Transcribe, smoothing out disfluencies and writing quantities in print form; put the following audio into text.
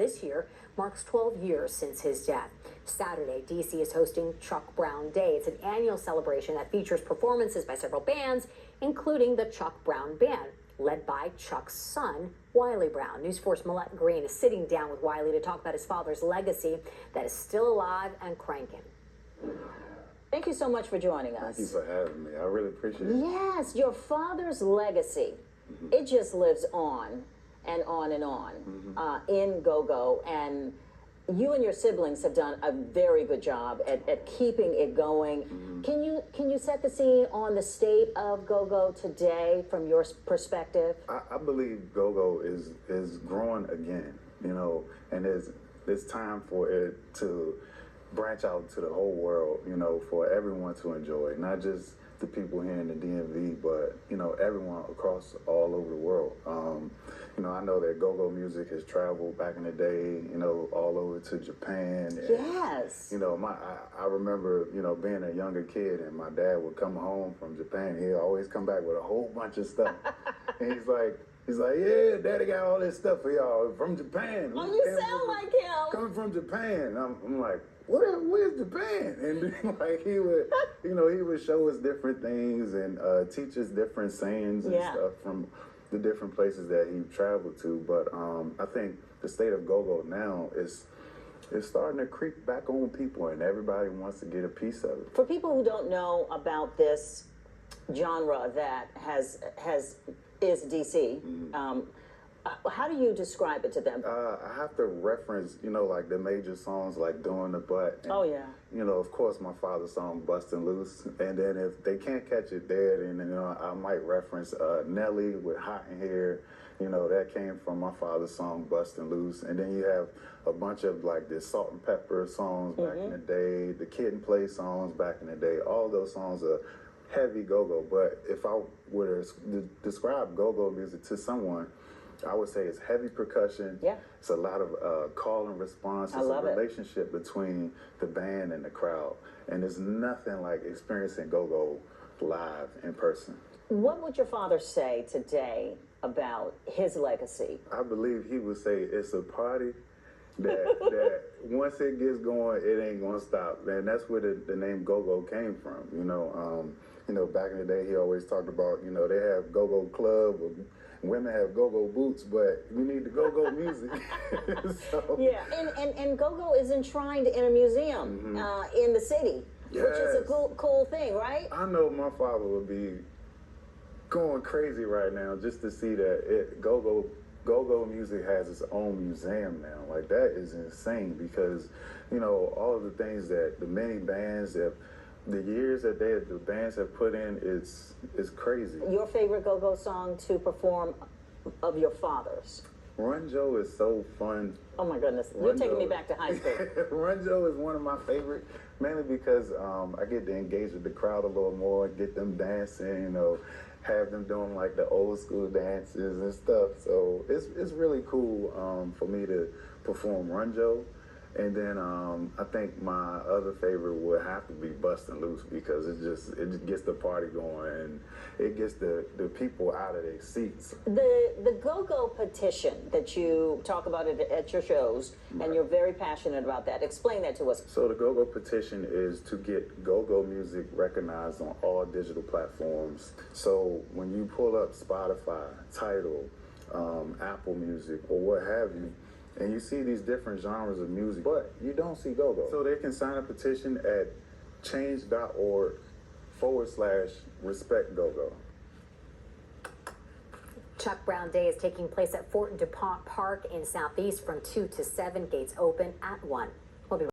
this year marks 12 years since his death. Saturday, D.C. is hosting Chuck Brown Day. It's an annual celebration that features performances by several bands, including the Chuck Brown Band, led by Chuck's son, Wiley Brown. News4's Molette Greene is sitting down with Wiley to talk about his father's legacy that is still alive and cranking. Thank you so much for joining us. Thank you for having me. I really appreciate it. Yes, your father's legacy, it just lives on and on and on in go-go. And you and your siblings have done a very good job at keeping it going. Can you set the scene on the state of go-go today from your perspective? I believe go-go is growing again, you know, and it's time for it to branch out to the whole world, you know, for everyone to enjoy, not just the people here in the DMV, but, you know, everyone across all over the world. You know, I know that go-go music has traveled back in the day, you know, all over to Japan. And, yes. you know, I remember, you know, being a younger kid and my dad would come home from Japan. He'd always come back with a whole bunch of stuff. And he's like, yeah, Daddy got all this stuff for y'all from Japan. Oh, you sound like him. Coming from Japan. I'm like, where's Japan? And like he would, you know, he would show us different things and teach us different sayings and stuff from the different places that he traveled to. But I think the state of go-go now is starting to creep back on people, and everybody wants to get a piece of it. For people who don't know about this genre that is DC, how do you describe it to them? I have to reference, you know, like the major songs like Doing the Butt. And, oh, yeah. You know, of course, my father's song, Bustin' Loose. And then if they can't catch it there, then, you know, I might reference Nelly with Hot in Here. You know, that came from my father's song, Bustin' Loose. And then you have a bunch of, like, the Salt and Pepper songs back in the day, the Kid and Play songs back in the day. All those songs are heavy go-go. But if I were to describe go-go music to someone, I would say it's heavy percussion. Yeah. It's a lot of call and response. It's a relationship between the band and the crowd. And there's nothing like experiencing go-go live in person. What would your father say today about his legacy? I believe he would say it's a party that once it gets going, it ain't gonna stop. And that's where the name go-go came from. You know, back in the day, he always talked about, you know, they have go-go club, or women have go-go boots, but we need the go-go music. So, yeah, and go-go is enshrined in a museum in the city, which is a cool thing, right? I know my father would be going crazy right now just to see that go-go music has its own museum now. Like, that is insane because, you know, all of the things that the many bands have, the years that the bands have put in, is crazy. Your favorite go-go song to perform of your father's? Run Joe is so fun. Oh my goodness, you're taking me back to high school. Run Joe is one of my favorite, mainly because I get to engage with the crowd a little more, get them dancing, you know, have them doing like the old school dances and stuff. So it's really cool for me to perform Run Joe. And then I think my other favorite would have to be Bustin' Loose because it just gets the party going and it gets the people out of their seats. The go-go petition that you talk about at your shows, and you're very passionate about that. Explain that to us. So the go-go petition is to get go-go music recognized on all digital platforms. So when you pull up Spotify, Tidal, Apple Music, or what have you, and you see these different genres of music, but you don't see go-go. So they can sign a petition at change.org/respect go-go. Chuck Brown Day is taking place at Fort DuPont Park in Southeast from 2 to 7. Gates open at 1.